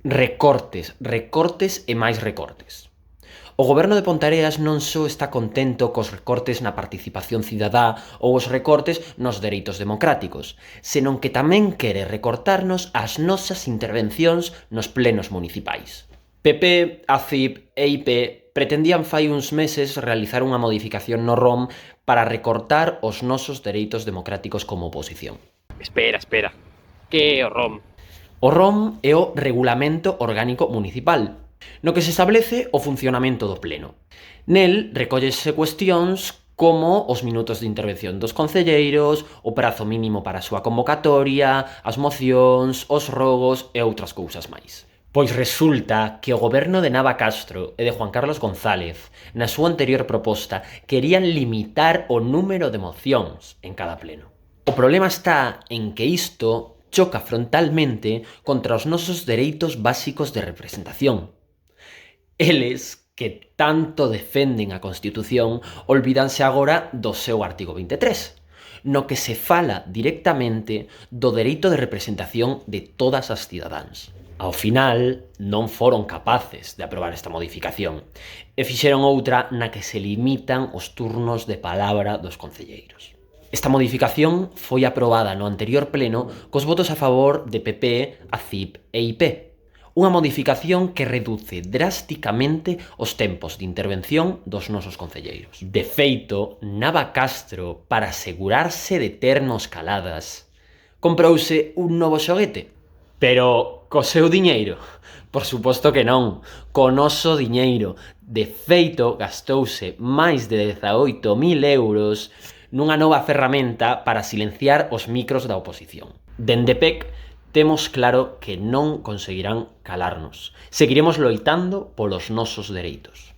Recortes, recortes e máis recortes. O goberno de Ponteareas non só está contento cos recortes na participación cidadá ou os recortes nos dereitos democráticos, senón que tamén quere recortarnos as nosas intervencións nos plenos municipais. PP, ACIP e IP pretendían fai uns meses realizar unha modificación no ROM para recortar os nosos dereitos democráticos como oposición. Espera. Que é o ROM? O ROM é o Regulamento Orgánico Municipal, no que se establece o funcionamento do pleno. Nel recollese cuestións como os minutos de intervención dos concelleiros, o prazo mínimo para a súa convocatoria, as mocións, os rogos e outras cousas máis. Pois resulta que o goberno de Nava Castro e de Juan Carlos González, na súa anterior proposta, querían limitar o número de mocións en cada pleno. O problema está en que isto choca frontalmente contra os nosos dereitos básicos de representación. Eles, que tanto defenden a Constitución, olvídanse agora do seu artigo 23, no que se fala directamente do dereito de representación de todas as cidadáns. Ao final, non foron capaces de aprobar esta modificación e fixeron outra na que se limitan os turnos de palabra dos concelleiros. Esta modificación foi aprobada no anterior pleno cos votos a favor de PP, ACIP e IP. Unha modificación que reduce drásticamente os tempos de intervención dos nosos concelleiros. De feito, Nava Castro, para asegurarse de ternos caladas, comprouse un novo xoguete. Pero co seu diñeiro? Por suposto que non, co noso diñeiro. De feito, gastouse máis de 18.000 euros nunha nova ferramenta para silenciar os micros da oposición. Dende PEC temos claro que non conseguirán calarnos. Seguiremos loitando polos nosos dereitos.